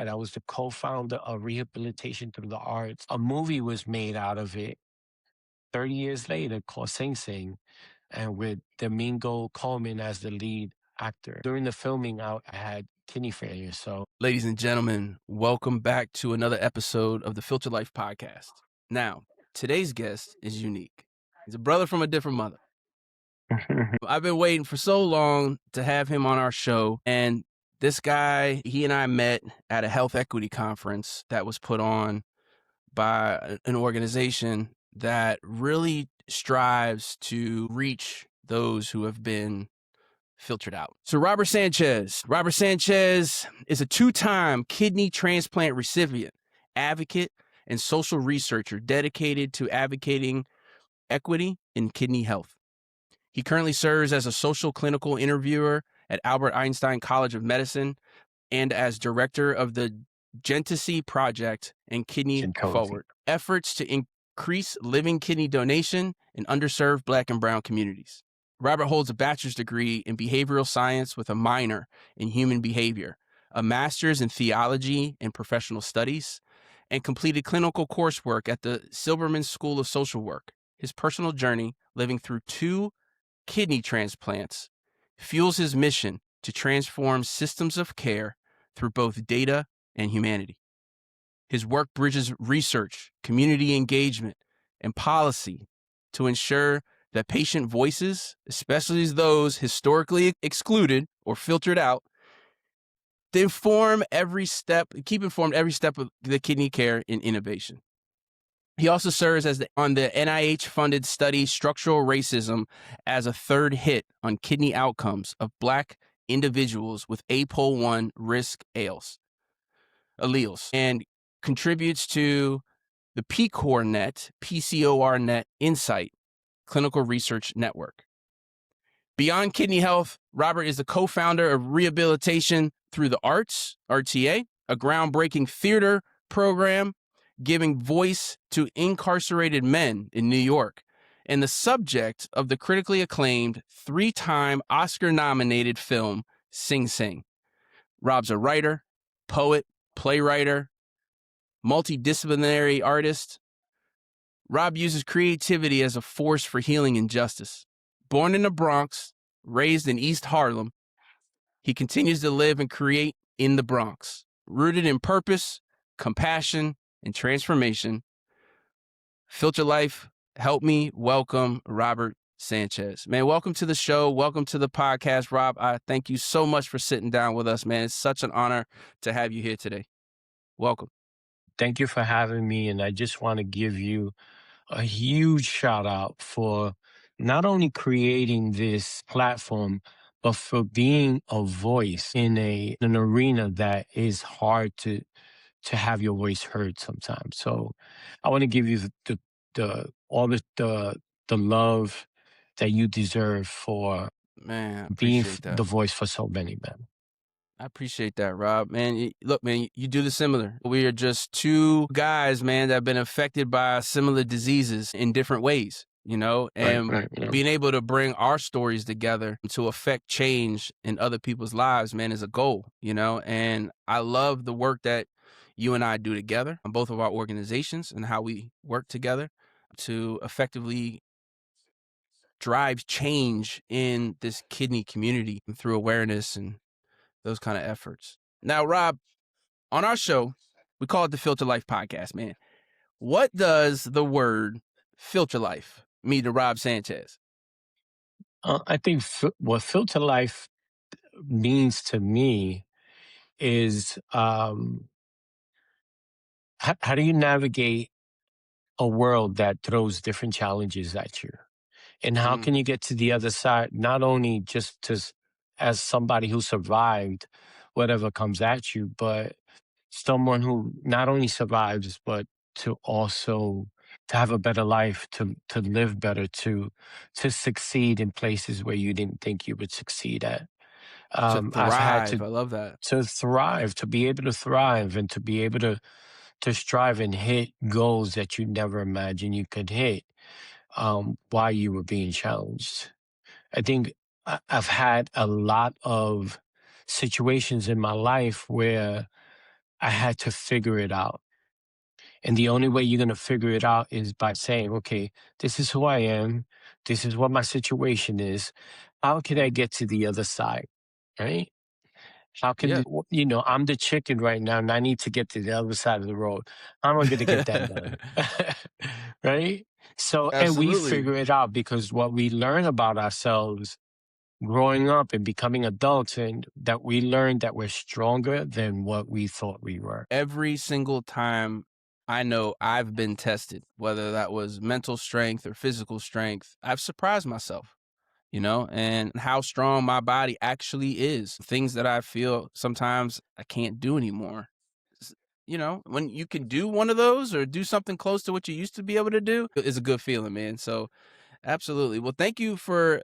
side. I was the co-founder of Rehabilitation Through the Arts. A movie was made out of it 30 years later called Sing Sing, and with Domingo Coleman as the lead actor. During the filming, I had kidney failure. So, ladies and gentlemen, welcome back to another episode of the FilterLIFE podcast. Now, today's guest is unique. He's a brother from a different mother. I've been waiting for so long to have him on our show, and this guy, he and I met at a health equity conference that was put on by an organization that really strives to reach those who have been filtered out. So Robert Sanchez is a 2-time kidney transplant recipient, advocate, and social researcher dedicated to advocating equity in kidney health. He currently serves as a social clinical interviewer at Albert Einstein College of Medicine and as director of the Jentosy project and Kidney Jentosy. Forward, efforts to increase living kidney donation in underserved Black and Brown communities. Robert holds a bachelor's degree in behavioral science with a minor in human behavior, a master's in theology and professional studies, and completed clinical coursework at the Silberman School of Social Work. His personal journey, living through 2 kidney transplants, fuels his mission to transform systems of care through both data and humanity. His work bridges research, community engagement, and policy to ensure that patient voices, especially those historically excluded or filtered out, keep informed every step of the kidney care and innovation. He also serves on the NIH-funded study Structural Racism as a third hit on kidney outcomes of Black individuals with APOL1 risk alleles, and contributes to the PCORnet Insight Clinical Research Network. Beyond kidney health, Robert is the co-founder of Rehabilitation Through the Arts, RTA, a groundbreaking theater program giving voice to incarcerated men in New York, and the subject of the critically acclaimed 3-time Oscar-nominated film Sing Sing. Rob's a writer, poet, playwright, multidisciplinary artist. Rob uses creativity as a force for healing and justice. Born in the Bronx, raised in East Harlem, he continues to live and create in the Bronx, rooted in purpose, compassion, and transformation. FilterLIFE, help me welcome Robert Sanchez. Man, welcome to the show. Welcome to the podcast, Rob. I thank you so much for sitting down with us, man. It's such an honor to have you here today. Welcome. Thank you for having me. And I just want to give you a huge shout out for not only creating this platform, but for being a voice in an arena that is hard to have your voice heard sometimes. So I want to give you all the love that you deserve for being the voice for so many men. I appreciate that, Rob. Man, look, man, you do the similar. We are just 2 guys, man, that have been affected by similar diseases in different ways, you know, and being able to bring our stories together to affect change in other people's lives, man, is a goal, you know, and I love the work that you and I do together on both of our organizations and how we work together to effectively drive change in this kidney community through awareness and those kind of efforts. Now, Rob, on our show, we call it the FilterLIFE podcast, man. What does the word FilterLIFE mean to Rob Sanchez? I think what FilterLIFE means to me is how do you navigate a world that throws different challenges at you? And how can you get to the other side, not only just as somebody who survived whatever comes at you, but someone who not only survives, but to also to have a better life, to live better, to succeed in places where you didn't think you would succeed at. To thrive. I love that. To thrive, to be able to thrive, and to be able to strive and hit goals that you never imagined you could hit while you were being challenged. I think I've had a lot of situations in my life where I had to figure it out. And the only way you're going to figure it out is by saying, okay, this is who I am. This is what my situation is. How can I get to the other side? Right? How can, Yeah. I'm the chicken right now and I need to get to the other side of the road. How am I going to get that done? Right? So, and we Absolutely. figure it out because what we learn about ourselves growing up and becoming adults, and that we learned that we're stronger than what we thought we were. Every single time I know I've been tested, whether that was mental strength or physical strength, I've surprised myself, and how strong my body actually is. Things that I feel sometimes I can't do anymore. S- when you can do one of those or do something close to what you used to be able to do, is a good feeling, man. So, absolutely. Well, thank you for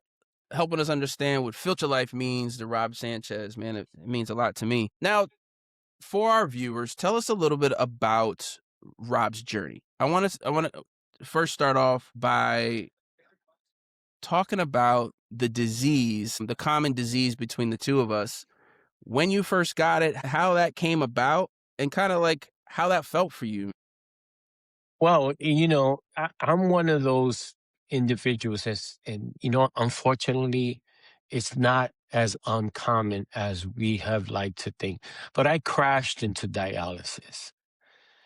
helping us understand what Filter Life means to Rob Sanchez, man. It means a lot to me. Now, for our viewers, tell us a little bit about Rob's journey. I want to first start off by talking about the disease, the common disease between the two of us. When you first got it, how that came about, and kind of like how that felt for you. Well, I'm one of those individuals that's, and, unfortunately, it's not as uncommon as we have liked to think. But I crashed into dialysis.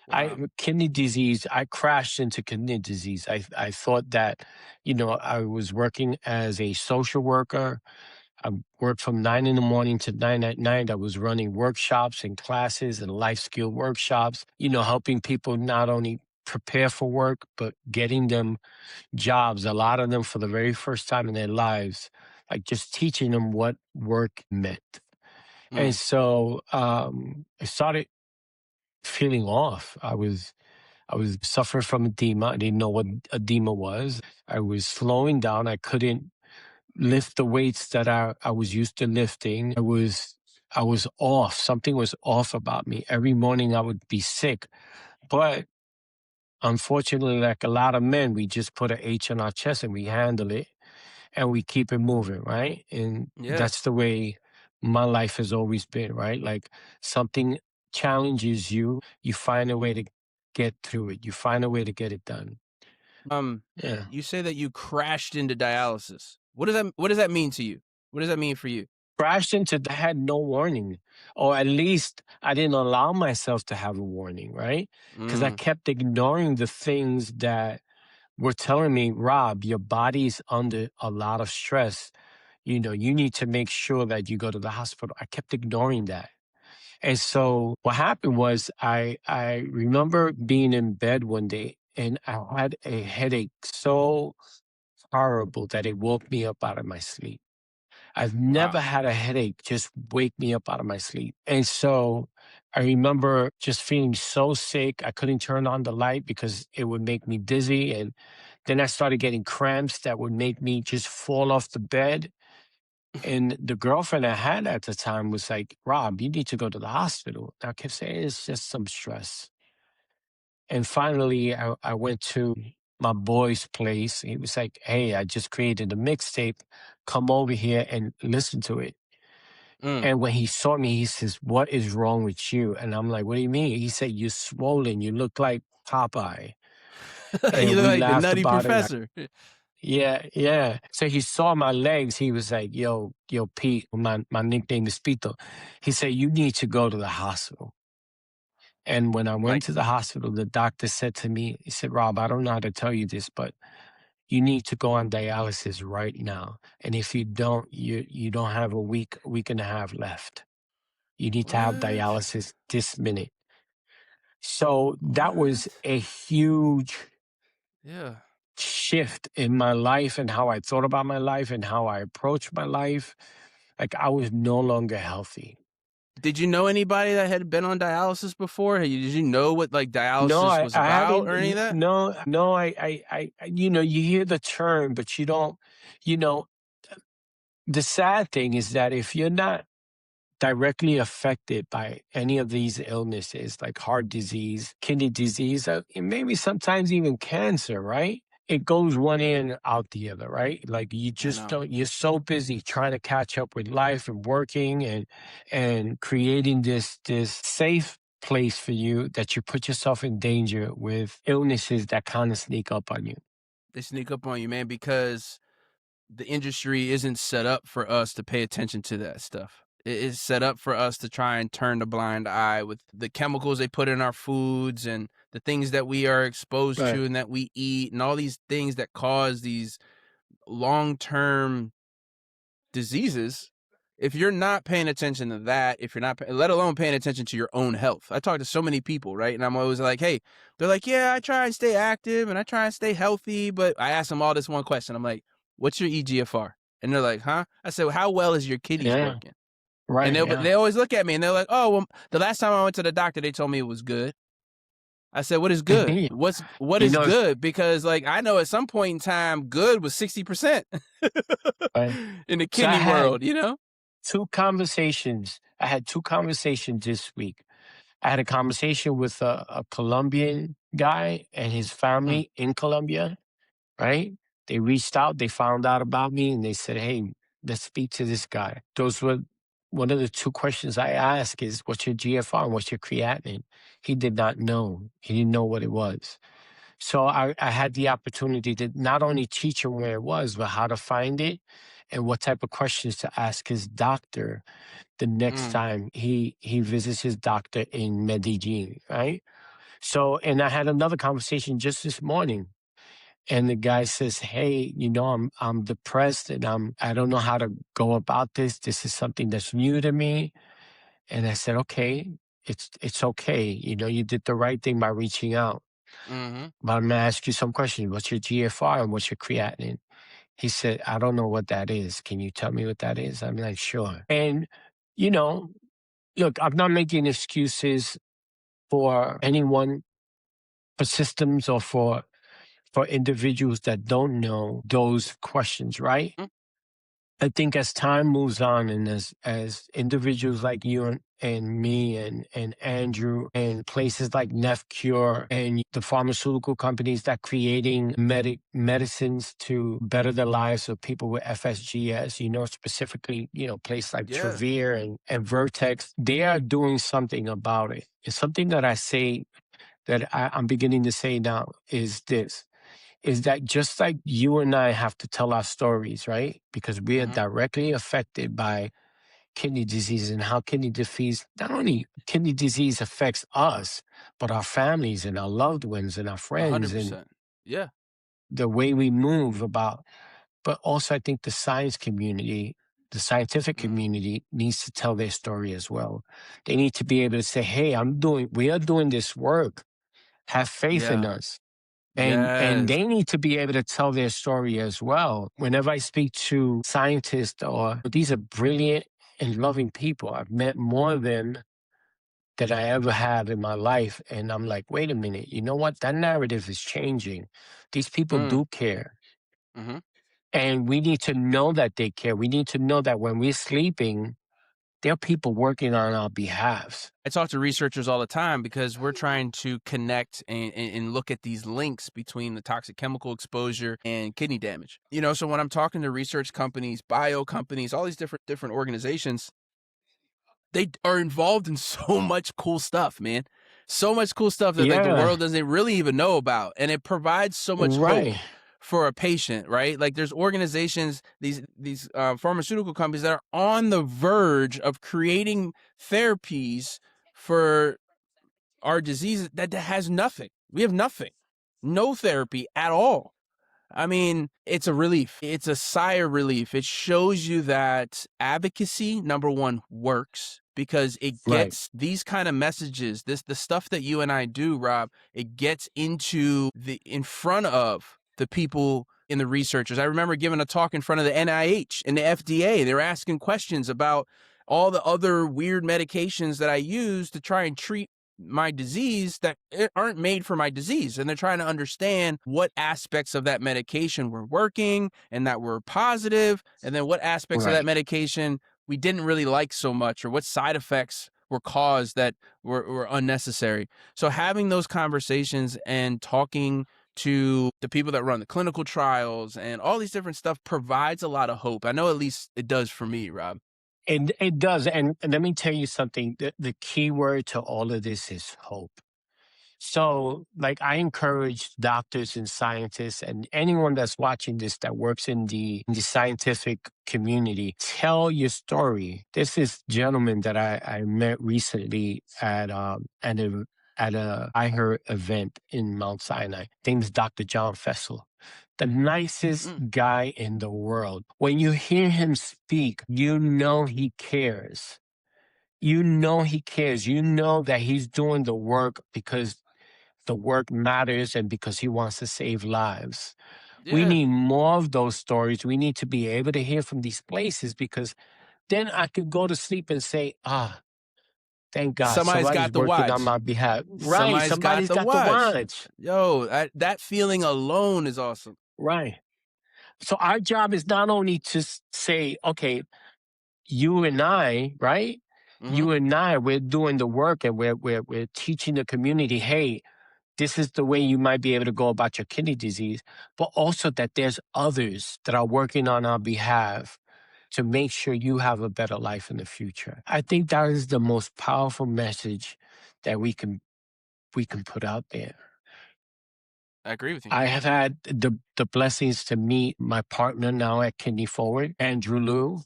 Wow. Kidney disease, I crashed into kidney disease. I thought that, I was working as a social worker. I worked from 9 in the morning to 9 at night. I was running workshops and classes and life skill workshops, helping people not only prepare for work, but getting them jobs, a lot of them for the very first time in their lives, like just teaching them what work meant. And Mm. so I started feeling off. I was suffering from edema. I didn't know what edema was. I was slowing down. I couldn't lift the weights that I was used to lifting. I was off. Something was off about me. Every morning I would be sick. But unfortunately, like a lot of men, we just put a H on our chest and we handle it and we keep it moving, right? And Yeah. that's the way my life has always been, right? Like something challenges you, you find a way to get through it. You find a way to get it done. Um, Yeah. you say that you crashed into dialysis. What does that mean to you? What does that mean for you? Crashed into, I had no warning, or at least I didn't allow myself to have a warning, right? Because I Mm. kept ignoring the things that were telling me, Rob, your body's under a lot of stress. You need to make sure that you go to the hospital. I kept ignoring that. And so what happened was I remember being in bed one day and I had a headache so horrible that it woke me up out of my sleep. I've never Wow. had a headache just wake me up out of my sleep. And so I remember just feeling so sick. I couldn't turn on the light because it would make me dizzy. And then I started getting cramps that would make me just fall off the bed. And the girlfriend I had at the time was like, Rob, you need to go to the hospital. I kept saying, it's just some stress. And finally, I went to my boy's place. He was like, hey, I just created a mixtape. Come over here and listen to it. Mm. And when he saw me, he says, what is wrong with you? And I'm like, what do you mean? He said, you're swollen. You look like Popeye. You And look we like the laughed Nutty about it. Professor. Yeah, yeah. So he saw my legs. He was like, yo, Pete, my nickname is Pito. He said, you need to go to the hospital. And when I went Like, to the hospital, the doctor said to me, he said, Rob, I don't know how to tell you this, but you need to go on dialysis right now. And if you don't, you don't have a week and a half left. You need to have what? dialysis this minute. So that was What? a huge Yeah. shift in my life and how I thought about my life and how I approached my life. Like I was no longer healthy. Did you know anybody that had been on dialysis before? Did you know what like No, dialysis was I about haven't. or any of that? No, you hear the term, but you don't, you know, the sad thing is that if you're not directly affected by any of these illnesses like heart disease, kidney disease, and maybe sometimes even cancer, right? It goes one in out the other, right? Like you I just know. don't, you're so busy trying to catch up with life and working and creating this safe place for you that you put yourself in danger with illnesses that kind of sneak up on you. They sneak up on you, man, because the industry isn't set up for us to pay attention to that stuff. It is set up for us to try and turn a blind eye with the chemicals they put in our foods and the things that we are exposed Right. to and that we eat and all these things that cause these long-term diseases. If you're not paying attention to that, if you're not, let alone paying attention to your own health. I talk to so many people, right? And I'm always like, hey, they're like, yeah, I try and stay active and I try and stay healthy. But I ask them all this one question. I'm like, what's your EGFR? And they're like, huh? I said, well, how well is your kidneys Yeah. working? And Right. Yeah. they always look at me and they're like, oh, well, the last time I went to the doctor, they told me it was good. I said, what is good? What You is know, good? Because like, I know at some point in time, good was 60% right. in the So I kidney had world, you know? two conversations. I had two conversations this week. I had a conversation with a Colombian guy and his Mm, family in Colombia, right? They reached out, they found out about me, and they said, hey, let's speak to this guy. Those were one of the two questions I asked is, what's your GFR and what's your creatinine? He did not know. He didn't know what it was. So I had the opportunity to not only teach him where it was, but how to find it and what type of questions to ask his doctor the next mm, time he visits his doctor in Medellin, right? So, and I had another conversation just this morning, and the guy says, "Hey, I'm depressed, and I don't know how to go about this. This is something that's new to me." And I said, "Okay, it's okay. You did the right thing by reaching out. mm-hmm. But I'm gonna ask you some questions. What's your GFR and what's your creatinine?" He said, "I don't know what that is. Can you tell me what that is?" I'm like, "Sure." And you know, look, I'm not making excuses for anyone, for systems, or for individuals that don't know those questions, right? Mm, I think as time moves on and as individuals like you and me and Andrew and places like NephCure and the pharmaceutical companies that creating medicines to better the lives of people with FSGS, specifically, places like yeah. Travere and Vertex, they are doing something about it. It's something that I say that I'm beginning to say now is this is that just like you and I have to tell our stories, right? Because we are Mm-hmm. directly affected by kidney disease and how kidney disease, not only kidney disease affects us, but our families and our loved ones and our friends and 100%. Yeah. the way we move about. But also, I think the science community, the scientific Mm, community needs to tell their story as well. They need to be able to say, hey, we are doing this work. Have faith in yeah. us. And Yes. they need to be able to tell their story as well. Whenever I speak to scientists, or these are brilliant and loving people, I've met more of them than I ever have in my life. And I'm like, wait a minute, you know what? That narrative is changing. These people Mm, do care. mm-hmm. And we need to know that they care. We need to know that when we're sleeping, there are people working on our behalves. I talk to researchers all the time because we're trying to connect and look at these links between the toxic chemical exposure and kidney damage. So when I'm talking to research companies, bio companies, all these different organizations, they are involved in so much cool stuff, man. So much cool stuff that like the Yeah, world doesn't really even know about. And it provides so much hope right, for a patient, right? Like there's organizations, these pharmaceutical companies that are on the verge of creating therapies for our disease that has nothing. We have nothing. No therapy at all. I mean, it's a relief. It's a sigh of relief. It shows you that advocacy, number one, works because it right, gets these kind of messages, the stuff that you and I do, Rob, it gets in front of the people in the researchers. I remember giving a talk in front of the NIH and the FDA. They were asking questions about all the other weird medications that I use to try and treat my disease that aren't made for my disease. And they're trying to understand what aspects of that medication were working and that were positive, and then what aspects of that right. medication we didn't really like so much, or what side effects were caused that were unnecessary. So having those conversations and talking to the people that run the clinical trials and all these different stuff provides a lot of hope. I know at least it does for me, Rob. It does. And let me tell you something. The key word to all of this is hope. So, like, I encourage doctors and scientists and anyone that's watching this that works in the scientific community, tell your story. There's this gentleman that I met recently at a I heard event in Mount Sinai. Name is Dr. John Fessel. The nicest guy in the world. When you hear him speak, you know he cares. You know he cares. You know that he's doing the work because the work matters and because he wants to save lives. We Yeah. need more of those stories. We need to be able to hear from these places because then I could go to sleep and say, thank God Somebody's somebody's got the working on watch. my behalf. Right. Somebody's got Somebody's the got the watch. watch. Yo, that feeling alone is awesome. Right. So our job is not only to say, okay, you and I, right? You and I, we're doing the work and we're teaching the community, hey, this is the way you might be able to go about your kidney disease, but also that there's others that are working on our behalf to make sure you have a better life in the future. I think that is the most powerful message that we can put out there. I agree with you. I have had the blessings to meet my partner now at Kidney Forward, Andrew Liu.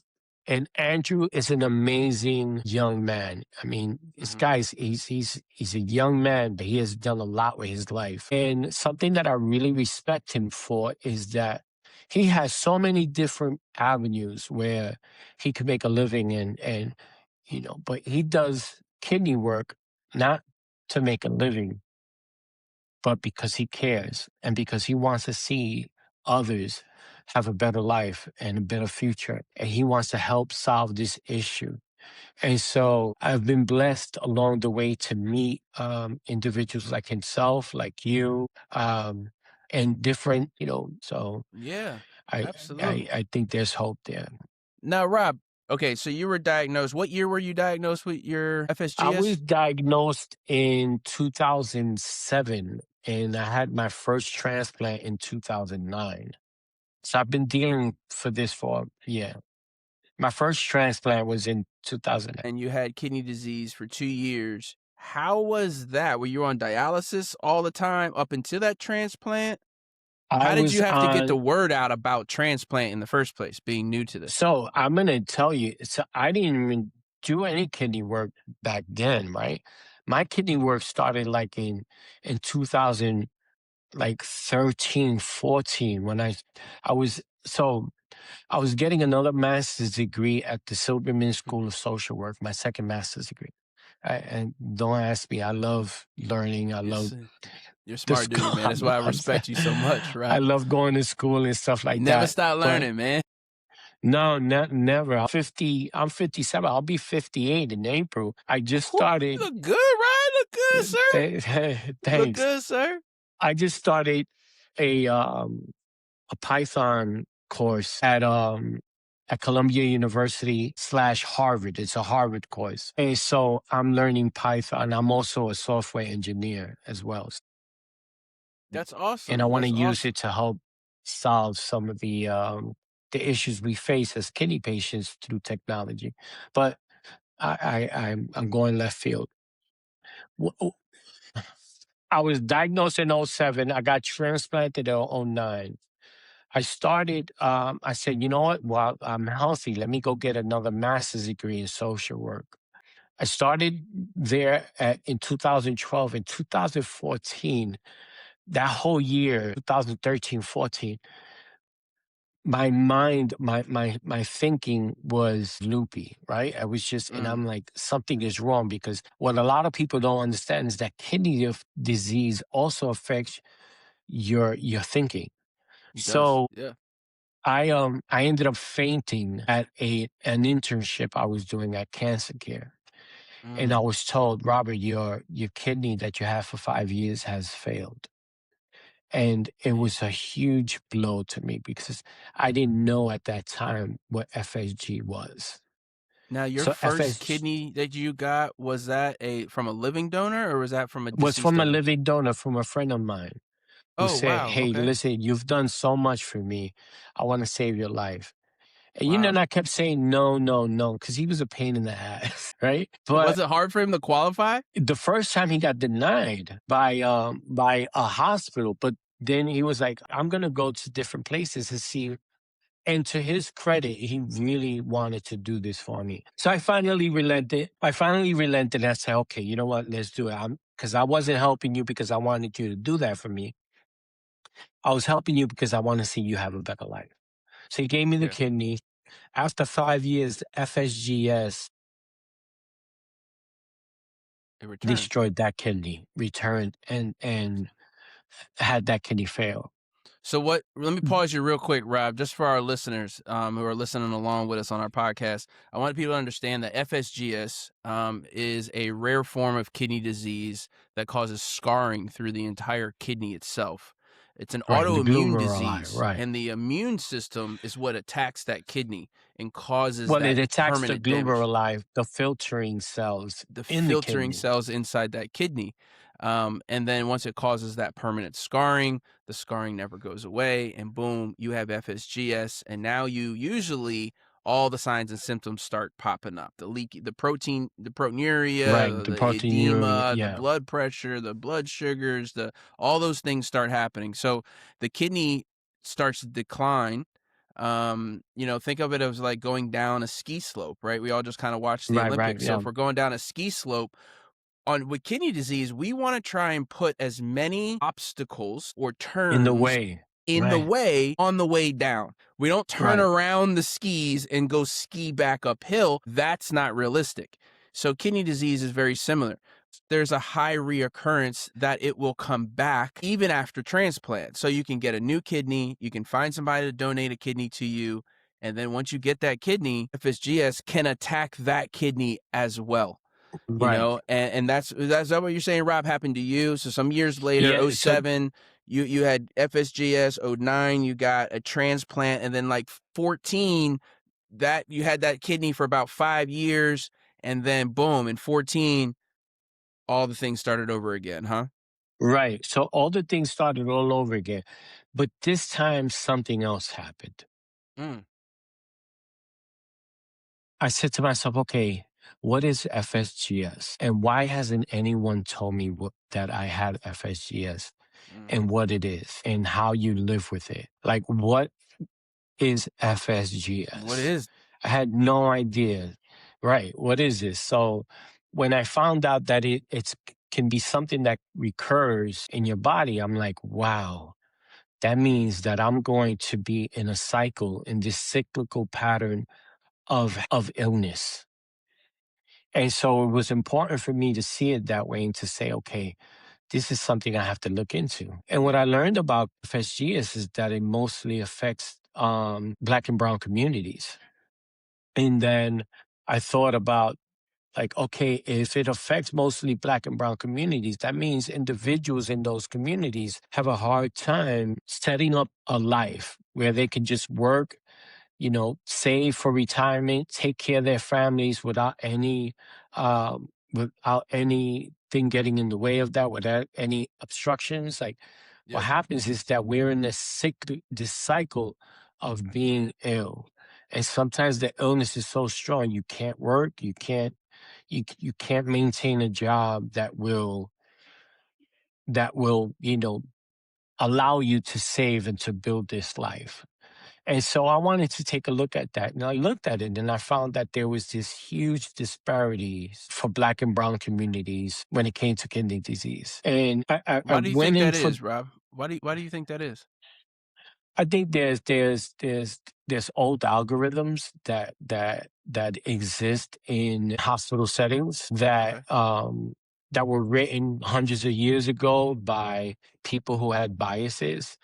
And Andrew is an amazing young man. I mean, this guy's he's a young man, but he has done a lot with his life. And something that I really respect him for is that he has so many different avenues where he can make a living and but he does kidney work not to make a living, but because he cares and because he wants to see others have a better life and a better future. And he wants to help solve this issue. And so I've been blessed along the way to meet individuals like himself, like you, and different, so Yeah, I, absolutely. I think there's hope there. Now, Rob, okay, so you were diagnosed. What year were you diagnosed with your I was FSGS? diagnosed in 2007 and I had my first transplant in 2009. So I've been dealing for this for, yeah. My first transplant was in 2000. And you had kidney disease for 2 years. How was that? Were you on dialysis all the time up until that transplant? I How did was you have to get the on, word out about transplant in the first place, being new to this? so I'm going to tell you, so I didn't even do any kidney work back then, right? My kidney work started like in 2000, like 13, 14 when I was, so I was getting another master's degree at the Silberman School of Social Work, my second master's degree. And don't ask me, I love learning. I love You're a the smart school. dude, man. That's why I respect you so much, I right? love going to school and stuff like Never that. stop But learning, man. no, never. I'm 57. I'll be 58 in April. I just Whew, started. you look good, right? Look good, sir. You look Thanks. good, sir. I just started a Python course at Columbia University / Harvard. It's a Harvard course. And so I'm learning Python. I'm also a software engineer as well. That's And I awesome. want to That's use awesome. it to help solve some of the issues we face as kidney patients through technology. But I'm going left field. W- I was diagnosed in '07. I got transplanted in '09. I started, I said, you know what? Well, I'm healthy. Let me go get another master's degree in social work. I started there in 2012. In 2014, that whole year, 2013, 14, my mind, my thinking was loopy, right? I was just, and I'm like, something is wrong because what a lot of people don't understand is that disease also affects your thinking. It does. So Yeah. I ended up fainting at an internship I was doing at Cancer Care. And I was told, Robert, your kidney that you have for 5 years has failed. And it was a huge blow to me because I didn't know at that time what FSG was. Now, your So first FSG kidney that you got, was that from a living donor or was that from a was deceased from a donor? living donor, from a friend of mine who Oh, said, wow. hey, Okay. listen, you've done so much for me. I want to save your life. And Wow. I kept saying no, no, no, because he was a pain in the ass, right? Was But it hard for him to qualify? the first time he got denied by a hospital, but then he was like, I'm gonna go to different places to see. And to his credit, he really wanted to do this for me. So I finally relented. And I said, okay, you know what? Let's do it. Because I wasn't helping you because I wanted you to do that for me. I was helping you because I want to see you have a better life. So he gave me the Yeah. kidney. After 5 years, FSGS It returned. destroyed that kidney, returned, and had that kidney fail. So let me pause you real quick, Rob, just for our listeners who are listening along with us on our podcast. I want people to understand that FSGS is a rare form of kidney disease that causes scarring through the entire kidney itself. It's an Right, the autoimmune glomeruli, disease, right. and the immune system is what attacks that kidney and causes Well, it that attacks the permanent damage. glomeruli, the filtering cells The in the filtering kidney. cells inside that kidney. And then once it causes that permanent scarring, the scarring never goes away, and boom, you have FSGS. And now you usually all the signs and symptoms start popping up: the leaky, the Right, proteinuria, the the proteinuria, edema, the yeah. blood pressure, the blood sugars, all those things start happening. So the kidney starts to decline. Think of it as like going down a ski slope, right? We all just kind of watch the Right, Olympics. So yeah. if we're going down a ski slope with kidney disease, we want to try and put as many obstacles or In the turns way. in the Right, way on the way down. We don't turn right, around the skis and go ski back uphill. That's not realistic. So kidney disease is very similar. There's a high reoccurrence that it will come back even after transplant. So you can get a new kidney, you can find somebody to donate a kidney to you, and then once you get that kidney, FSGS can attack that kidney as well. right. And that's what you're saying, Rob, happened to you. So some years later, Yeah, so '07, you had FSGS. '09, you got a transplant, and then like 14, that you had that kidney for about 5 years, and then boom, in 14, all the things started over again, huh? right. So all the things started all over again. But this time something else happened. Mm, I said to myself, okay, what is FSGS? And why hasn't anyone told me that I had FSGS mm. and what it is and how you live with it? Like, what is What FSGS? is? I had no idea. Right. What is this? So when I found out that it's can be something that recurs in your body, I'm like, wow, that means that I'm going to be in a cycle, in this cyclical pattern of illness. And so it was important for me to see it that way and to say, okay, this is something I have to look into. And what Yeah. I learned about FSGS is that it mostly affects Black and Brown communities. And then I thought about, like, okay, if it affects mostly Black and Brown communities, that means individuals in those communities have a hard time setting up a life where they can just work, save for retirement, take care of their families without anything getting in the way of that, without any obstructions. Like, what Yep. happens is that we're in this cycle of being ill. And sometimes the illness is so strong you can't work, you can't maintain a job that will allow you to save and to build this life. And so I wanted to take a look at that. And I looked at it and I found that there was this huge disparities for Black and Brown communities when it came to kidney disease. And I Why do you went think in that for, is, Rob? Why do you think that is? I think there's old algorithms that exist in hospital settings Okay. that were written hundreds of years ago by people who had biases.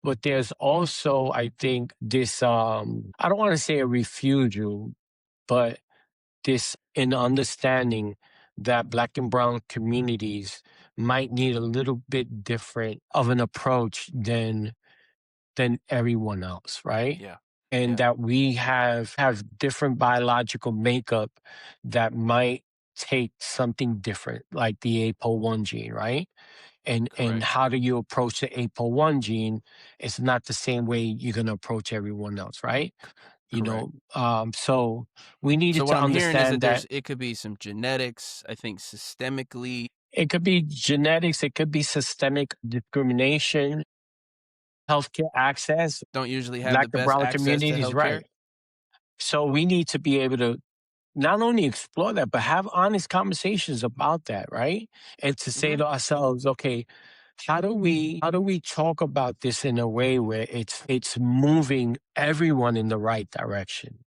But there's also, I think, this I don't want to say a refusal, but this an understanding that Black and Brown communities might need a little bit different of an approach than everyone else, right? Yeah. And Yeah. that we have different biological makeup that might take something different, like the APO1 gene, right? And Correct. how do you approach the APO1 gene? It's not the same way you're gonna approach everyone else, right? Correct. So we So needed what to I'm hearing is understand that that it could be some genetics, I think systemically. it could be genetics, it could be systemic discrimination, healthcare access, Don't usually have Black the and best brown access to communities, healthcare. right? So we need to be able to not only explore that, but have honest conversations about that, right? And to say Hmm. to ourselves, okay, how do we talk about this in a way where it's moving everyone in the right direction?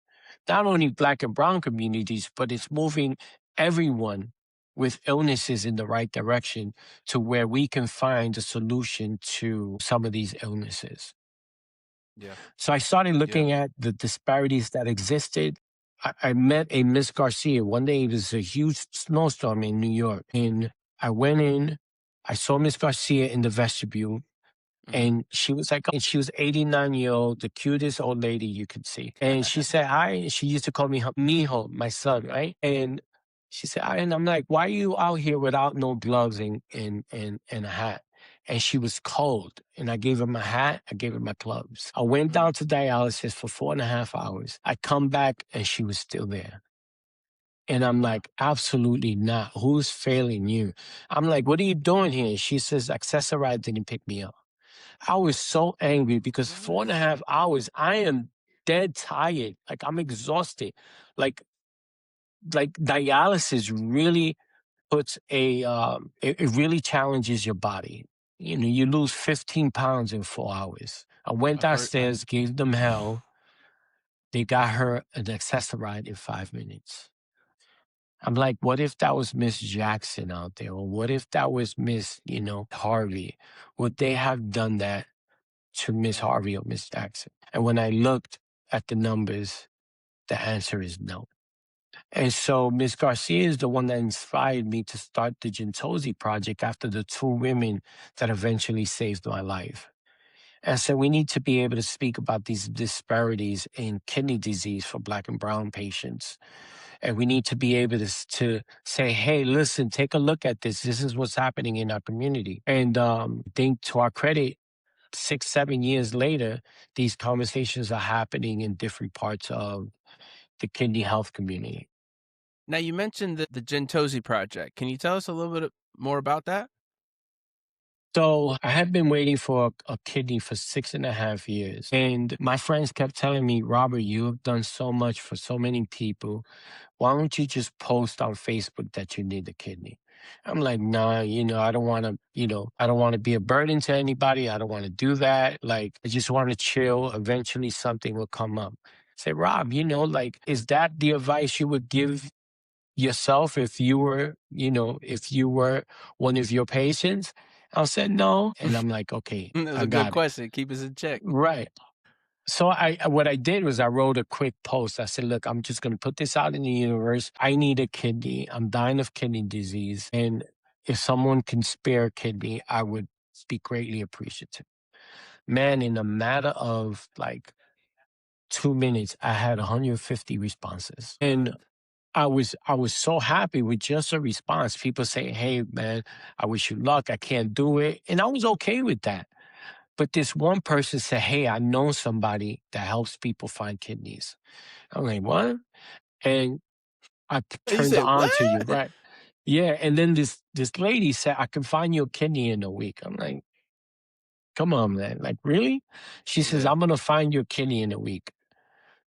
Not only Black and brown communities, but it's moving everyone with illnesses in the right direction to where we can find a solution to some of these illnesses. Yeah. So I started Yeah. looking at the disparities that existed. I met a Miss Garcia. One day it was a huge snowstorm in New York. And I went in, I saw Miss Garcia in the vestibule. Hmm. And she was like, and she was 89-year-old, the cutest old lady you could see. And she said, hi. And she used to call me Mijo, my son, right? And she said, hi. And I'm like, why are you out here without no gloves and a hat? And she was cold. And I gave her my hat, I gave her my gloves. I went Mm. down to dialysis for 4.5 hours. I come back and she was still there. And I'm Wow. like, absolutely not. Who's failing you? I'm like, what are you doing here? And she says, Accessoride didn't pick me up. I was so angry because four What? and a half hours, I am dead tired. Like I'm exhausted. Like like dialysis really puts it really challenges your body. You know, you lose 15 pounds in 4 hours. I went I've heard. downstairs, gave them hell. They got her an accessoride in 5 minutes. I'm like, what if that was Miss Jackson out there? Or what if that was Miss, Harvey? Would they have done that to Miss Yeah. Harvey or Miss Jackson? And when I looked at the numbers, the answer is no. And so Miss Garcia is the one that inspired me to start the Jentosy project after the two women that eventually saved my life. And so we need to be able to speak about these disparities in kidney disease for Black and brown patients. And we need to be able to say, hey, listen, take a look at this. This is what's happening in our community. And I think to our credit, 6, 7 years later, these conversations are happening in different parts of the kidney health community. Now you mentioned the Jentosy project. Can you tell us a little bit more about that? So I had been waiting for a kidney for 6.5 years. And my friends kept telling me, Robert, you have done so much for so many people. Why don't you just post on Facebook that you need a kidney? I'm like, nah, I don't want to, I don't want to be a burden to anybody. I don't want to do that. Like, I just want to chill. Eventually something will come up. Say, Rob, like, is that the advice you would give yourself if you were one of your patients? I said, no. And I'm like, okay, That was I a good got it. question. Keep us in check. Right. So what I did was I wrote a quick post. I said, look, I'm just going to put this out in the universe. I need a kidney. I'm dying of kidney disease. And if someone can spare a kidney, I would be greatly appreciative. Man, in a matter of like 2 minutes, I had 150 responses. What? And I was so happy with just a response. People saying, hey man, I wish you luck. I can't do it. And I was okay with that. But this one person said, hey, I know somebody that helps people find kidneys. I'm like, what? And I You turned said on what? to you, right? Yeah. And then this lady said, I can find you a kidney in a week. I'm like, come on, man. Like, really? She says, Yeah. I'm gonna find you a kidney in a week.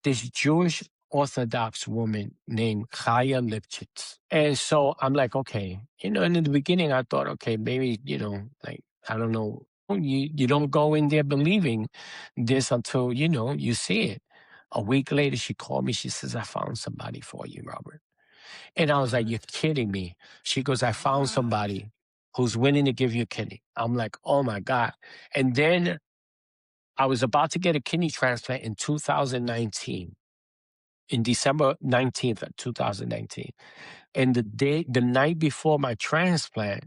This Jewish Orthodox woman named Chaya Lipchitz. And so I'm like, okay, and in the beginning I thought, okay, maybe, like, I don't know. You don't go in there believing this until, you see it. A week later, she called me. She says, I found somebody for you, Robert. And I was like, you're What? kidding me. She goes, I found What? somebody who's willing to give you a kidney. I'm like, oh my God. And then I was about to get a kidney transplant in 2019, in December 19th of 2019. And the night before my transplant,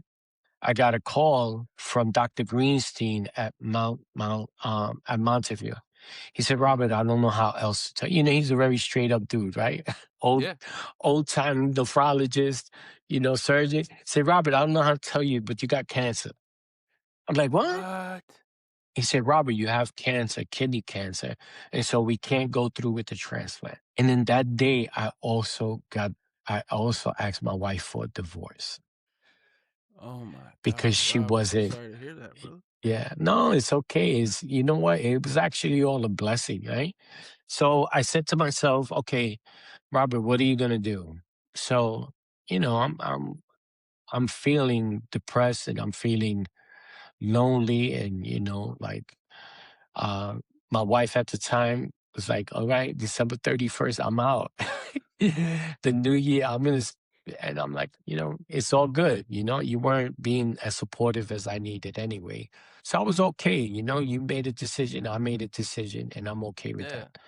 I got a call from Dr. Greenstein at at Montefiore. He said, Robert, I don't know how else to tell you. He's a very straight up dude, right? old Yeah. old time nephrologist, surgeon. Say, Robert, I don't know how to tell you, but you got cancer. I'm like, what? What? He said, Robert, you have cancer, kidney cancer. And so we can't go through with the transplant. And then that day, I also asked my wife for a divorce Oh my because God, she Rob, I'm so wasn't, sorry to hear that, brother. yeah, no, it's okay. You know what? It was actually all a blessing, right? So I said to myself, okay, Robert, what are you going to do? So, I'm feeling depressed and I'm feeling lonely and, like, uh, my wife at the time was like, all right, December 31st, I'm out. The new year, and I'm like, it's all good. You weren't being as supportive as I needed anyway. So I was okay. You made a decision, I made a decision, and I'm okay with Yeah. that.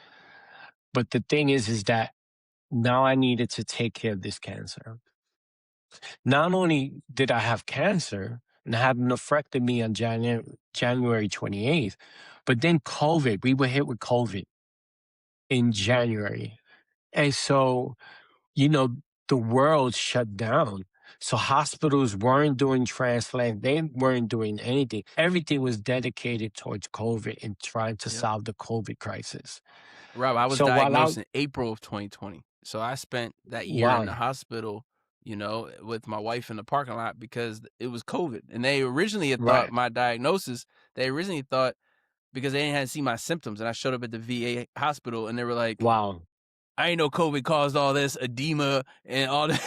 But the thing is that now I needed to take care of this cancer. Not only did I have cancer and I had an nephrectomy on January 28th, but then COVID, we were hit with COVID in January. And so, you know, the world shut down. So hospitals weren't doing transplant. They weren't doing anything. Everything was dedicated towards COVID and trying to Yep. solve the COVID crisis. Rob, I was So diagnosed in April of 2020. So I spent that year in wow, the hospital, with my wife in the parking lot because it was COVID. And they originally had thought right, my diagnosis, because they hadn't seen my symptoms. And I showed up at the VA hospital and they were like, wow. I ain't know COVID caused all this edema and all that.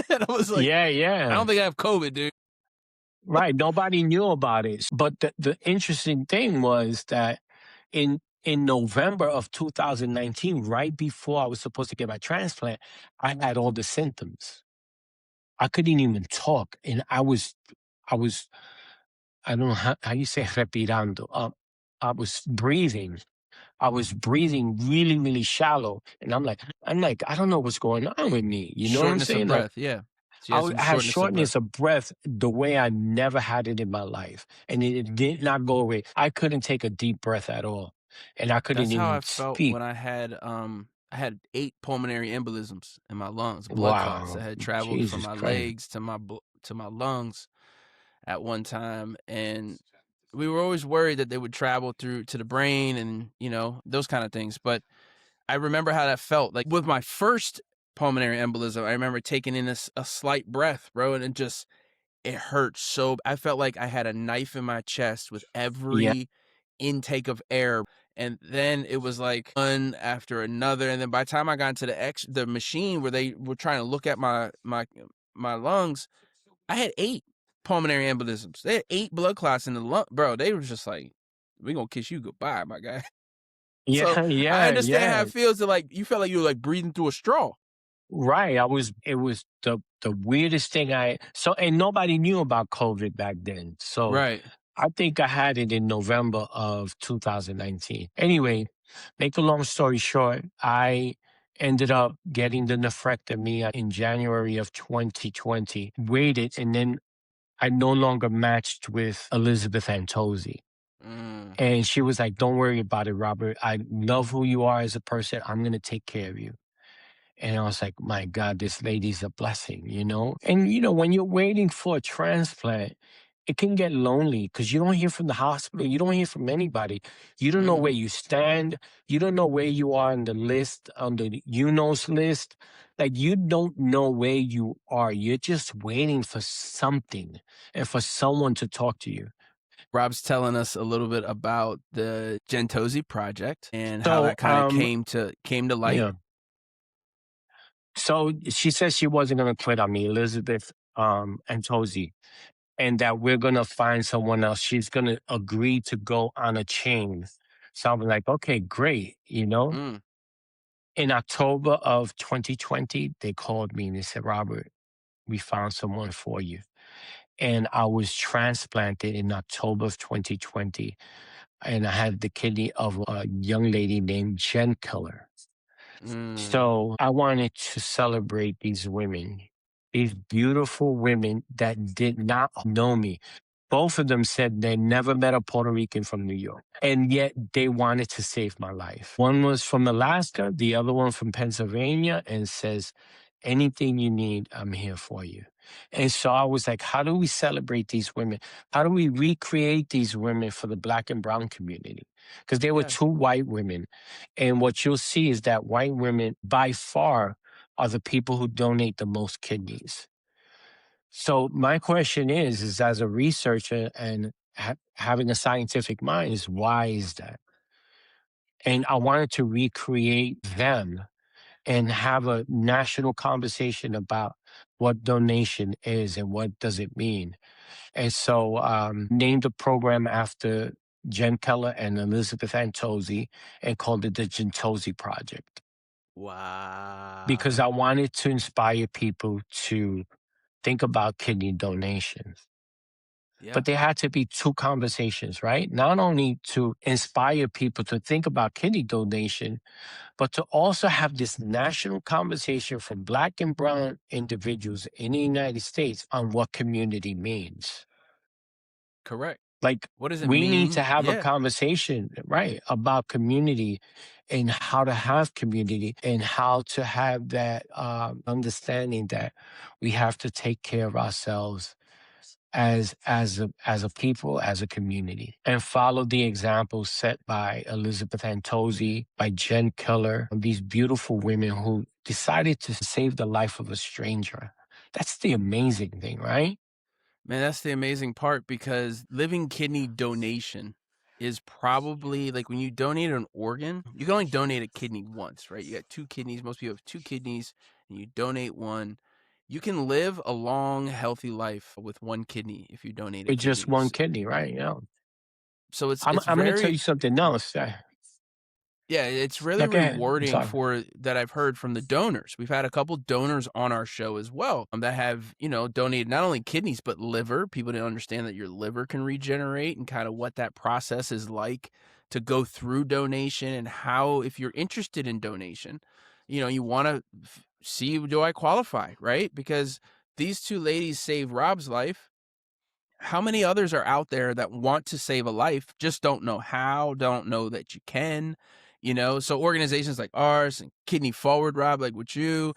And I was like, Yeah, I yeah. don't think I have COVID, dude. Right. Nobody knew about it. But the interesting thing was that in November of 2019, right before I was supposed to get my transplant, I had all the symptoms. I couldn't even talk. And I was, I don't know how you say respirando. I was breathing. I was breathing really, really shallow. And I'm like, I don't know what's going on with me. You know what I'm Shortness of saying? Like, breath. Yeah. So you had some I had shortness of breath. shortness of breath the way I never had it in my life. And it did not go away. I couldn't take a deep breath at all. And I couldn't That's how I even felt speak. when I had 8 pulmonary embolisms in my lungs, blood clots that Wow. had traveled from Jesus my Christ. legs to my lungs at one time, and we were always worried that they would travel through to the brain and, those kind of things. But I remember how that felt. Like with my first pulmonary embolism, I remember taking in a slight breath, bro, and it hurt so I felt like I had a knife in my chest with Yeah. every intake of air. And then it was like one after another. And then by the time I got into the machine where they were trying to look at my lungs, I had 8 pulmonary embolisms. They had 8 blood clots in the lung. Bro, they were just like, we gonna kiss you goodbye, my guy. So Yeah. I Yeah. understand how Yeah. it feels to like you felt like you were like breathing through a straw. Right. It was the weirdest thing and nobody knew about COVID back then. So Right. I think I had it in November of 2019. Anyway, make a long story short, I ended up getting the nephrectomy in January of 2020. Waited, and then I no longer matched with Elizabeth Jentosy. Mm. And she was like, don't worry about it, Robert. I love who you are as a person. I'm going to take care of you. And I was like, my God, this lady's a blessing. And, when you're waiting for a transplant, it can get lonely because you don't hear from the hospital. You don't hear from anybody. You don't know where you stand. You don't know where you are on the list, on the UNOS list. Like, you don't know where you are. You're just waiting for something and for someone to talk to you. Rob's telling us a little bit about the Jentosy project and how So, that kind of came to light. yeah. So she said she wasn't going to quit on me, Elizabeth and Tozy, and that we're going to find someone else. She's going to agree to go on a chain. So I'm like, okay, great. Mm. In October of 2020, they called me and they said, Robert, we found someone for you. And I was transplanted in October of 2020. And I had the kidney of a young lady named Jen Killer. Mm. So I wanted to celebrate these women, these beautiful women that did not know me. Both of them said they never met a Puerto Rican from New York, and yet they wanted to save my life. One was from Alaska, the other one from Pennsylvania, and says, anything you need, I'm here for you. And so I was like, how do we celebrate these women? How do we recreate these women for the Black and brown community? Because there were Yeah, two white women. And what you'll see is that white women, by far, are the people who donate the most kidneys. So my question is as a researcher and having a scientific mind, is why is that? And I wanted to recreate them and have a national conversation about what donation is and what does it mean. And so named the program after Jen Keller and Elizabeth Jentosy and called it the Jentosy Project because wow. I wanted to inspire people to think about kidney donations. Yeah, But there had to be two conversations, right? Not only to inspire people to think about kidney donation, but to also have this national conversation for Black and brown individuals in the United States on what community means. correct. Like, What does it we need to mean? have a Yeah. conversation, right, about community and how to have community and how to have that understanding that we have to take care of ourselves as a people, as a community, and follow the examples set by Elizabeth Jentosy, by Jen Keller, these beautiful women who decided to save the life of a stranger. That's the amazing thing, right? Man, that's the amazing part because living kidney donation is probably like when you donate an organ, you can only donate a kidney once, right? You got two kidneys. Most people have two kidneys and you donate one. You can live a long, healthy life with one kidney if you donate a With just kidney. one kidney, right? Yeah. So it's I'm it's I'm going to tell very you something else. Yeah, it's really Yeah, go ahead. I'm rewarding sorry. for that I've heard from the donors. We've had a couple donors on our show as well that have, donated not only kidneys but liver. People didn't understand that your liver can regenerate and kind of what that process is like to go through donation and how, if you're interested in donation, you want to see, do I qualify, right? Because these two ladies saved Rob's life. How many others are out there that want to save a life, just don't know how, don't know that you can, So organizations like ours and Kidney Forward, Rob, like with you,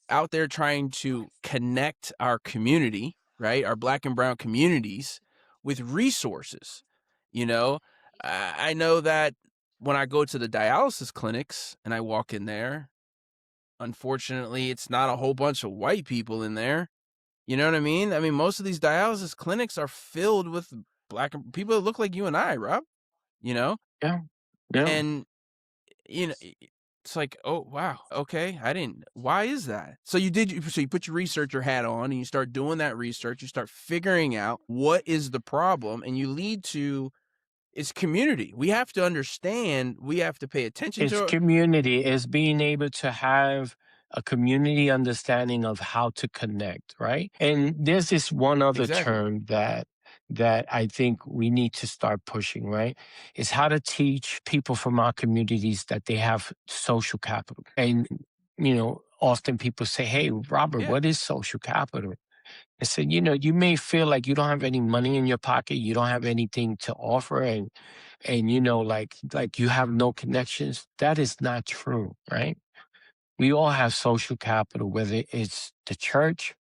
out there trying to connect our community, right? Our Black and brown communities with resources, you know. I know that when I go to the dialysis clinics and I walk in there, unfortunately, it's not a whole bunch of white people in there. You know what I mean? I mean, most of these dialysis clinics are filled with Black people that look like you and I, Rob, you know? Yeah. Yeah. And, it's like, oh, wow. Okay. Why is that? So so you put your researcher hat on and you start doing that research. You start figuring out what is the problem and you lead to it's community. We have to understand, we have to pay attention It's to it. community. It's being able to have a community understanding of how to connect, right? And there's this one other Exactly. term that I think we need to start pushing, right? Is how to teach people from our communities that they have social capital. And often people say, "Hey, Robert, Yeah. what is social capital?" I said, you may feel like you don't have any money in your pocket, you don't have anything to offer, and like you have no connections. That is not true, right? We all have social capital, whether it's the church,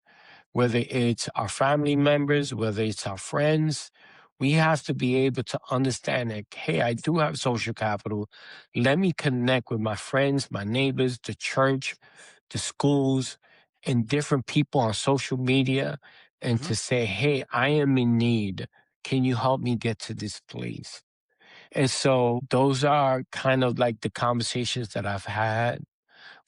whether it's our family members, whether it's our friends. We have to be able to understand that, hey, I do have social capital. Let me connect with my friends, my neighbors, the church, the schools, and different people on social media, and Hmm. to say, hey, I am in need. Can you help me get to this place? And so those are kind of like the conversations that I've had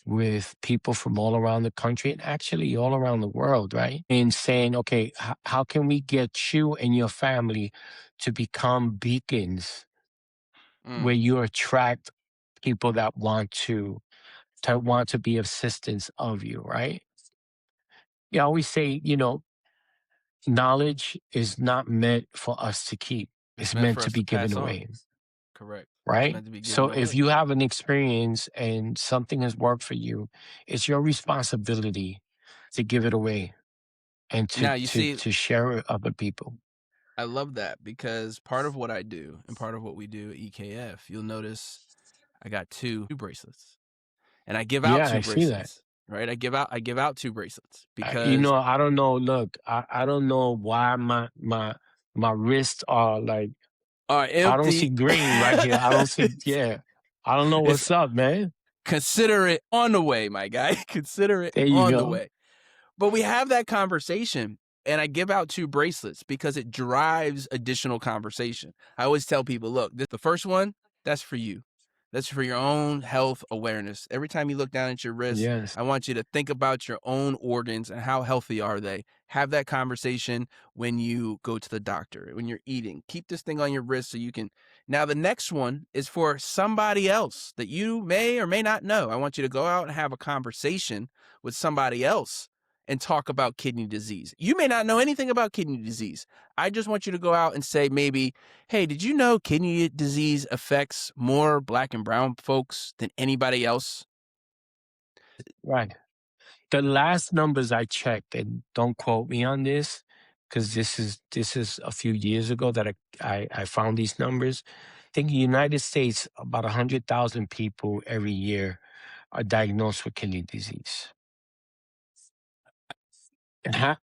with people from all around the country and actually all around the world, right? And saying, okay, how can we get you and your family to become beacons where Mm, you attract people that want to be assistance of you, right? You always say, knowledge is not meant for us to keep. it's It's meant meant for to us be to given pass on. away, Correct. It's right? meant to be So given if away. you have an experience and something has worked for you, it's your responsibility to give it away and to Now, you to see, to share with other people. I love that because part of what I do and part of what we do at EKF, you'll notice I got two bracelets and I give out Yeah, two I see that. bracelets, right? I give out 2 bracelets because You know, I don't know. Look, I don't know why my wrists are like, are I don't see empty. green right here. I don't see. Yeah, I don't know It's what's up, man. consider it on the way, my guy. Consider it There you on the go. way. But we have that conversation, and I give out 2 bracelets because it drives additional conversation. I always tell people, look, the first one, that's for you. That's for your own health awareness. Every time you look down at your wrist, Yes. I want you to think about your own organs and how healthy are they. Have that conversation when you go to the doctor, when you're eating. Keep this thing on your wrist so you can. Now, the next one is for somebody else that you may or may not know. I want you to go out and have a conversation with somebody else and talk about kidney disease. You may not know anything about kidney disease. I just want you to go out and say maybe, hey, did you know kidney disease affects more Black and brown folks than anybody else? Right. The last numbers I checked, and don't quote me on this, because this is a few years ago that I found these numbers. I think in the United States, about 100,000 people every year are diagnosed with kidney disease. And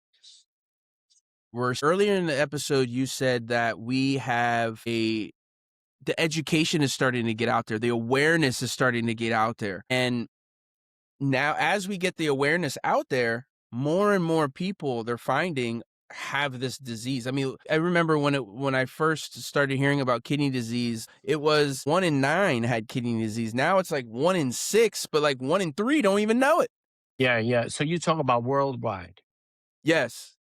Earlier in the episode, you said that we have the education is starting to get out there. The awareness is starting to get out there. And now as we get the awareness out there, more and more people they're finding have this disease. I mean, I remember when I first started hearing about kidney disease, it was 1 in 9 had kidney disease. Now it's like 1 in 6, but like 1 in 3 don't even know it. yeah. So you talk about worldwide. Yes.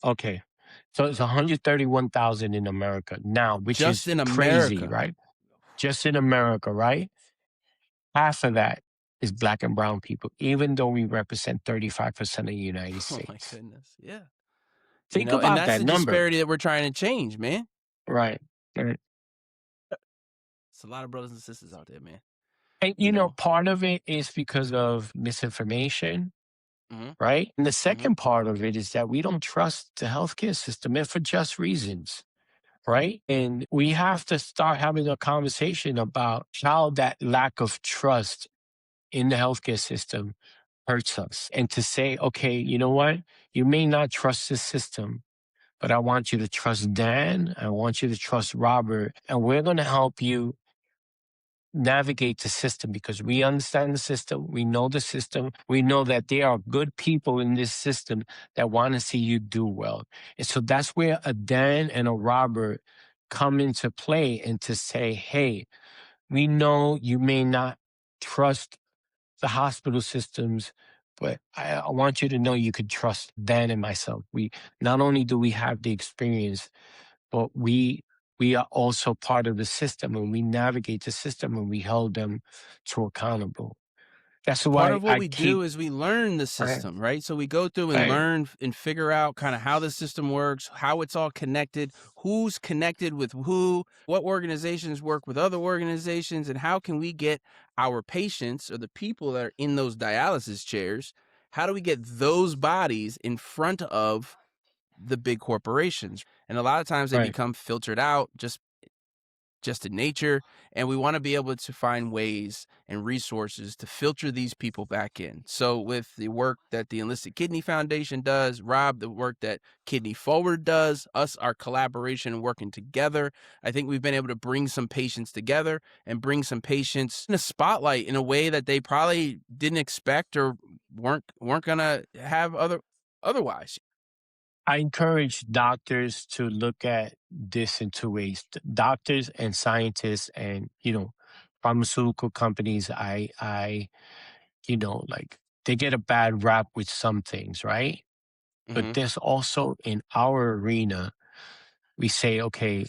Okay. So it's 131,000 in America now, which Just is in crazy, America. right? Just in America, right? Half of that is Black and brown people, even though we represent 35% of the United Oh my States. goodness. Yeah. Think And about that's that the number. disparity that we're trying to change, man. Right. Right. It's a lot of brothers and sisters out there, man. And, You know. part of it is because of misinformation, Mhm. right? And the Mhm. second part of it is that we don't trust the healthcare system, and for just reasons, right? And we have to start having a conversation about how that lack of trust in the healthcare system hurts us. And to say, okay, you know what? You may not trust the system, but I want you to trust Dan. I want you to trust Robert, and we're going to help you navigate the system because we understand the system. We know the system. We know that there are good people in this system that want to see you do well. And so that's where a Dan and a Robert come into play and to say, hey, we know you may not trust the hospital systems, but I want you to know you could trust Dan and myself. We not only do we have the experience, but we are also part of the system and we navigate the system and we hold them to accountable. That's Part why of what I we keep do is we learn the right, system, right? So we go through and right, learn and figure out kind of how the system works, how it's all connected, who's connected with who, what organizations work with other organizations, and how can we get our patients or the people that are in those dialysis chairs, how do we get those bodies in front of the big corporations? And a lot of times they right. become filtered out just in nature. And we want to be able to find ways and resources to filter these people back in. So with the work that the Enlisted Kidney Foundation does, Rob, the work that Kidney Forward does, us, our collaboration and working together, I think we've been able to bring some patients together and bring some patients in a spotlight in a way that they probably didn't expect or weren't gonna have otherwise. I encourage doctors to look at this in two ways. Doctors and scientists and, pharmaceutical companies, like they get a bad rap with some things, right? But Mm-hmm. there's also in our arena, we say, okay,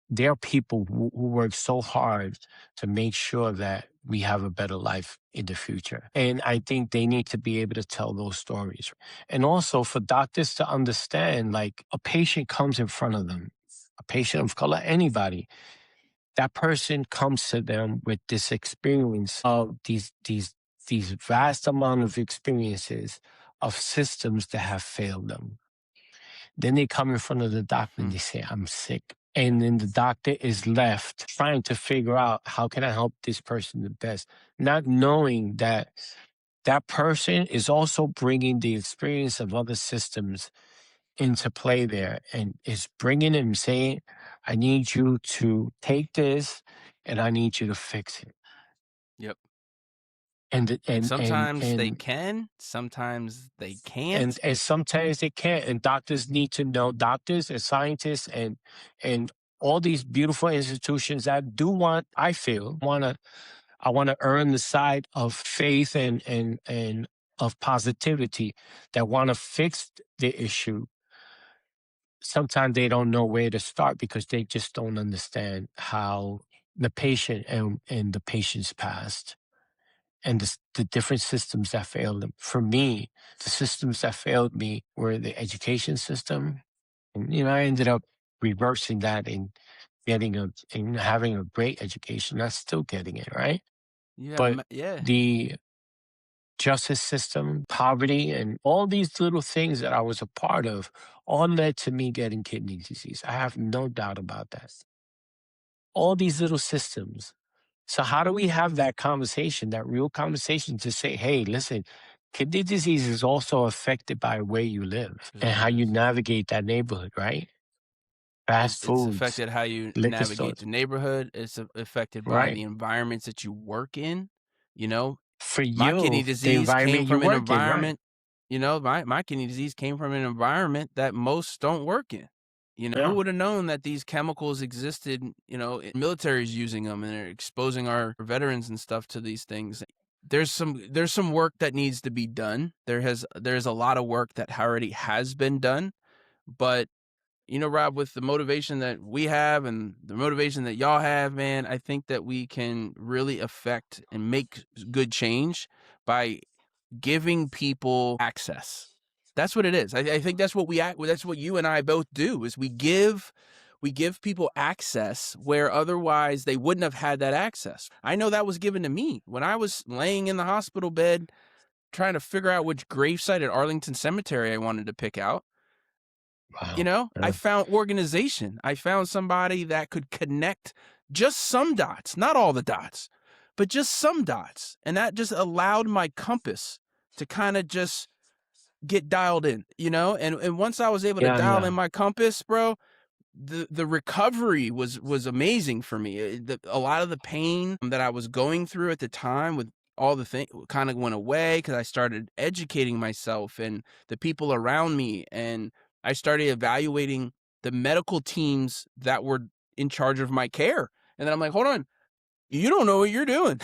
there are people who work so hard to make sure that we have a better life in the future. And I think they need to be able to tell those stories. And also for doctors to understand, like a patient comes in front of them, a patient of color, anybody, that person comes to them with this experience of these vast amount of experiences of systems that have failed them. Then they come in front of the doctor and they say, I'm sick. And then the doctor is left trying to figure out how can I help this person the best, not knowing that that person is also bringing the experience of other systems into play there, and is bringing him saying, I need you to take this and I need you to fix it. Yep. And And sometimes they can, sometimes they can't. and sometimes they can't. And doctors need to know, doctors and scientists and all these beautiful institutions that do want, I feel, I want to earn the side of faith and of positivity, that want to fix the issue. Sometimes they don't know where to start because they just don't understand how the patient and the patient's past and the different systems that failed them. For me, the systems that failed me were the education system. And, I ended up reversing that and and having a great education. I'm still getting it, right? But Yeah. the justice system, poverty, and all these little things that I was a part of all led to me getting kidney disease. I have no doubt about that. All these little systems. So how do we have that conversation, that real conversation to say, hey, listen, kidney disease is also affected by where you live It and how you is. navigate that neighborhood, right? Fast It's foods, affected how you liquor navigate stores, the neighborhood. It's affected by right? the environments that you work in. You know, For my kidney you, the disease came environment you from an work in, right? environment, my kidney disease came from an environment that most don't work in. Who Yeah. would have known that these chemicals existed, military's using them and they're exposing our veterans and stuff to these things. There's some work that needs to be done. There's a lot of work that already has been done, but Rob, with the motivation that we have and the motivation that y'all have, man, I think that we can really affect and make good change by giving people access. That's what it is. I think that's what that's what you and I both do is we give people access where otherwise they wouldn't have had that access. I know that was given to me when I was laying in the hospital bed trying to figure out which gravesite at Arlington Cemetery I wanted to pick out. Wow. I found organization. I found somebody that could connect just some dots, not all the dots, but just some dots. And that just allowed my compass to kind of just get dialed in, and once I was able to Yeah, dial in yeah. my compass, bro, the recovery was amazing for me. A lot of the pain that I was going through at the time with all the things kind of went away because I started educating myself and the people around me, and I started evaluating the medical teams that were in charge of my care. And then I'm like, hold on, you don't know what you're doing.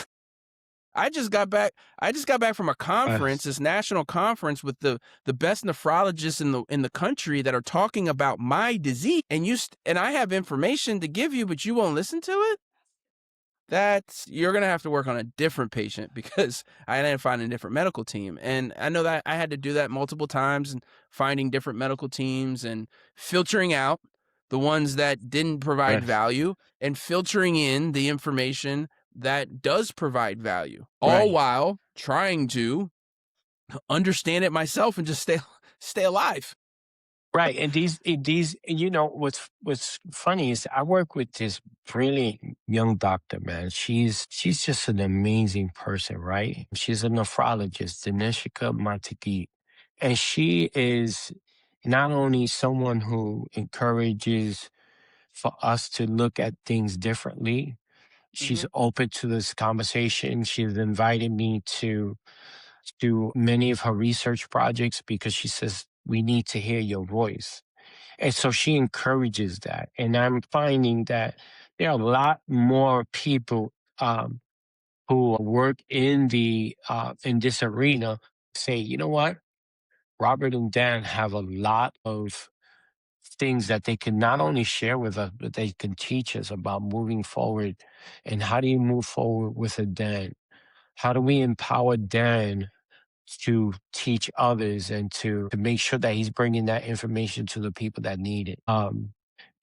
I just got back. I just got back from a conference, Yes. this national conference with the best nephrologists in the country that are talking about my disease. And and I have information to give you, but you won't listen to it. You're gonna have to work on a different patient because I identified a different medical team. And I know that I had to do that multiple times and finding different medical teams and filtering out the ones that didn't provide Yes. value and filtering in the information that does provide value, all Right. while trying to understand it myself and just stay alive. Right. And these, what's funny is I work with this brilliant young doctor, man. She's just an amazing person, right? She's a nephrologist, Dineshika Matiki. And she is not only someone who encourages for us to look at things differently, she's Mm-hmm. open to this conversation. She's invited me to do many of her research projects because she says, we need to hear your voice. And so she encourages that. And I'm finding that there are a lot more people who work in this arena say, you know what? Robert and Dan have a lot of things that they can not only share with us, but they can teach us about moving forward. And how do you move forward with a Dan? How do we empower Dan to teach others and to make sure that he's bringing that information to the people that need it?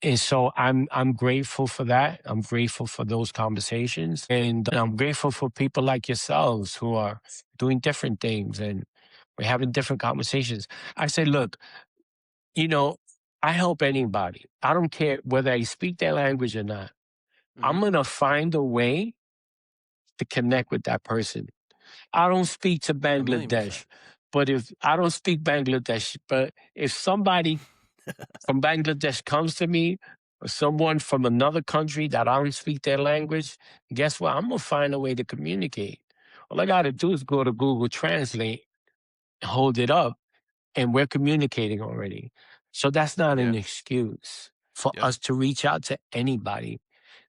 And so I'm grateful for that. I'm grateful for those conversations, and I'm grateful for people like yourselves who are doing different things and we're having different conversations. I say, look, you know, I help anybody. I don't care whether I speak their language or not. Mm-hmm. I'm gonna find a way to connect with that person. I don't speak to 1,000,000%. Bangladesh, but if I don't speak Bangladesh, but if somebody from Bangladesh comes to me, or someone from another country that I don't speak their language, guess what? I'm gonna find a way to communicate. All I gotta do is go to Google Translate, hold it up, and we're communicating already. So that's not an Yeah. excuse for Yep. us to reach out to anybody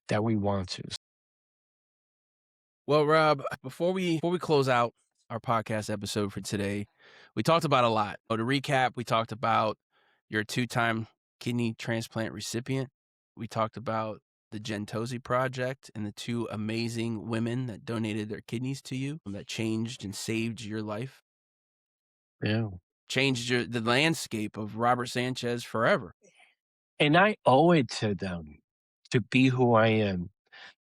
that we want to. Well, Rob, before we close out our podcast episode for today, we talked about a lot. So to recap, we talked about your 2-time kidney transplant recipient. We talked about the Jentosy project and the 2 amazing women that donated their kidneys to you that changed and saved your life. Yeah. Changed the landscape of Robert Sanchez forever. And I owe it to them to be who I am.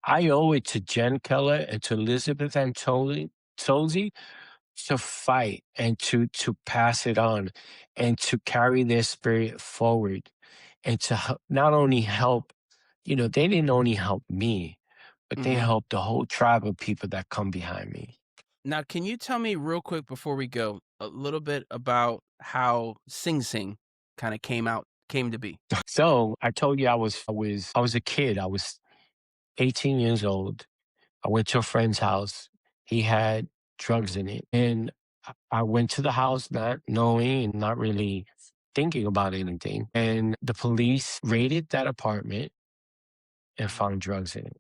I owe it to Jen Keller and to Elizabeth and Tozy to fight and to pass it on and to carry their spirit forward and to not only help, they didn't only help me, but they helped the whole tribe of people that come behind me. Now, can you tell me real quick before we go a little bit about how Sing Sing kind of came to be? So I told you I was a kid. I was 18 years old. I went to a friend's house. He had drugs in it. And I went to the house not knowing and not really thinking about anything. And the police raided that apartment and found drugs in it.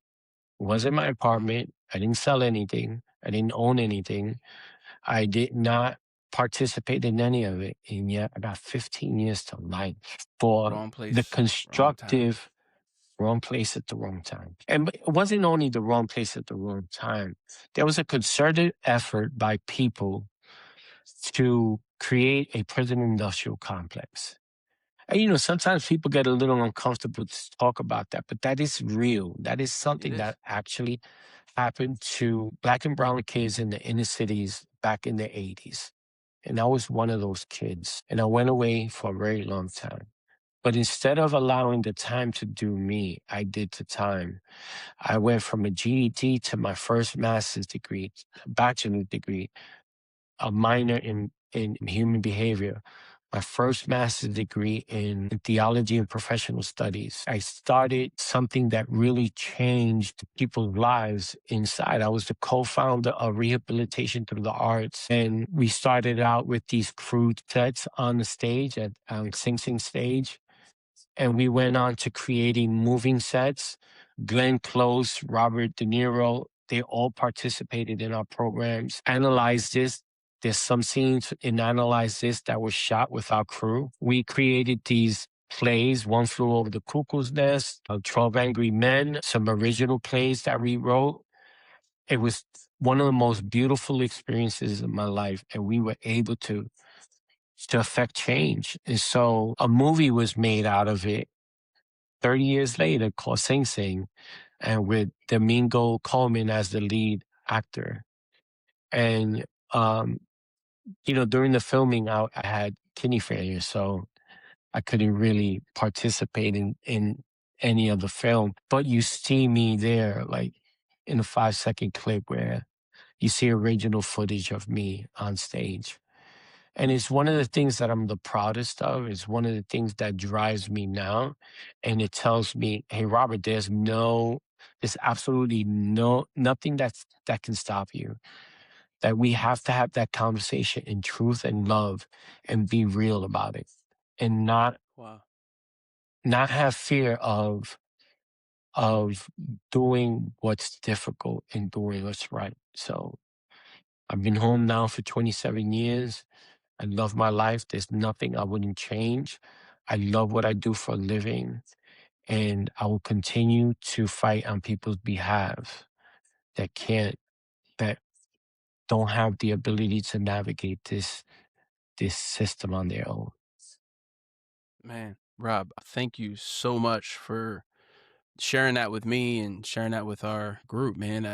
It wasn't my apartment. I didn't sell anything. I didn't own anything. I did not participate in any of it. And yet I got 15 years to life for Wrong place, the wrong time. constructive wrong place at the wrong time. And it wasn't only the wrong place at the wrong time. There was a concerted effort by people to create a prison industrial complex. And sometimes people get a little uncomfortable to talk about that, but that is real. That is something is. that actually happened to Black and brown kids in the inner cities back in the 80s. And I was one of those kids. And I went away for a very long time. But instead of allowing the time to do me, I did the time. I went from a GED to my first master's degree, a bachelor's degree, a minor in human behavior, my first master's degree in theology and professional studies. I started something that really changed people's lives inside. I was the co-founder of Rehabilitation Through the Arts. And we started out with these crude sets on the stage at Sing Sing stage. And we went on to creating moving sets. Glenn Close, Robert De Niro, they all participated in our programs. Analyze This. There's some scenes in Analyze This that were shot with our crew. We created these plays, One Flew Over the Cuckoo's Nest, 12 Angry Men, some original plays that we wrote. It was one of the most beautiful experiences of my life. And we were able to affect change. And so a movie was made out of it 30 years later called Sing Sing, and with Domingo Coleman as the lead actor. And, during the filming, I had kidney failure, so I couldn't really participate in any of the film. But you see me there, like in a 5-second clip where you see original footage of me on stage. And it's one of the things that I'm the proudest of. It's one of the things that drives me now. And it tells me, hey, Robert, there's absolutely nothing that can stop you. That we have to have that conversation in truth and love and be real about it. And not have fear of doing what's difficult and doing what's right. So I've been home now for 27 years. I love my life. There's nothing I wouldn't change. I love what I do for a living, and I will continue to fight on people's behalf that don't have the ability to navigate this system on their own. Man, Rob, thank you so much for sharing that with me and sharing that with our group, man.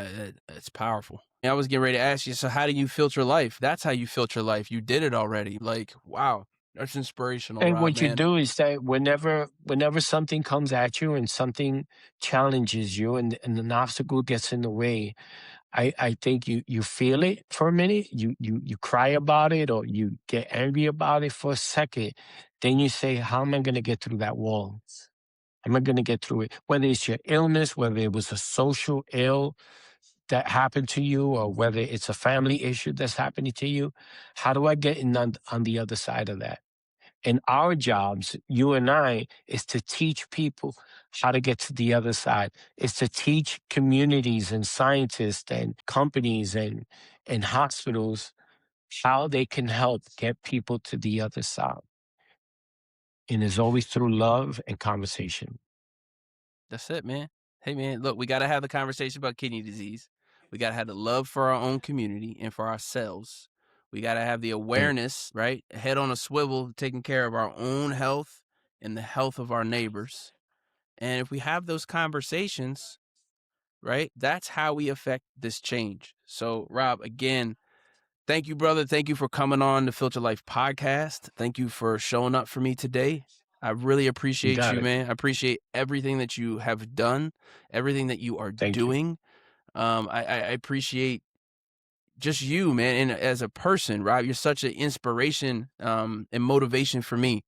It's powerful. I was getting ready to ask you, so how do you filter life? That's how you filter life. You did it already. Like, wow, that's inspirational, And Rob, what you man. do is that whenever something comes at you and something challenges you and an obstacle gets in the way, I think you feel it for a minute, you cry about it, or you get angry about it for a second. Then you say, how am I going to get through that wall? How am I going to get through it? Whether it's your illness, whether it was a social ill that happened to you, or whether it's a family issue that's happening to you, how do I get in on the other side of that? And our jobs, you and I, is to teach people how to get to the other side. Is to teach communities and scientists and companies and hospitals how they can help get people to the other side. And it's always through love and conversation. That's it, man. Hey, man, look, we got to have the conversation about kidney disease. We got to have the love for our own community and for ourselves. We got to have the awareness, right? Head on a swivel, taking care of our own health and the health of our neighbors. And if we have those conversations, right, that's how we affect this change. So, Rob, again, thank you, brother. Thank you for coming on the FilterLIFE podcast. Thank you for showing up for me today. I really appreciate you, man. I appreciate everything that you have done, everything that you are doing. I appreciate just you, man. And as a person, Rob, you're such an inspiration and motivation for me.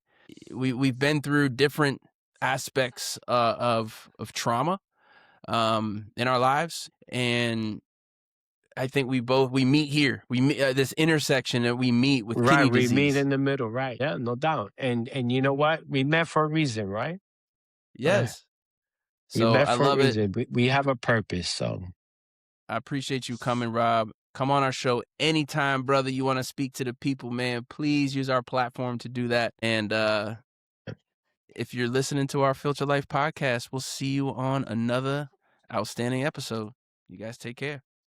We've been through different aspects of trauma in our lives, and I think we meet here. We meet this intersection that we meet with kidney disease. We meet in the middle, right? Yeah, no doubt. And you know what? We met for a reason, right? Yes. So I love it. We have a purpose. So I appreciate you coming, Rob. Come on our show anytime, brother. You want to speak to the people, man, please use our platform to do that. And if you're listening to our FilterLIFE podcast, we'll see you on another outstanding episode. You guys take care.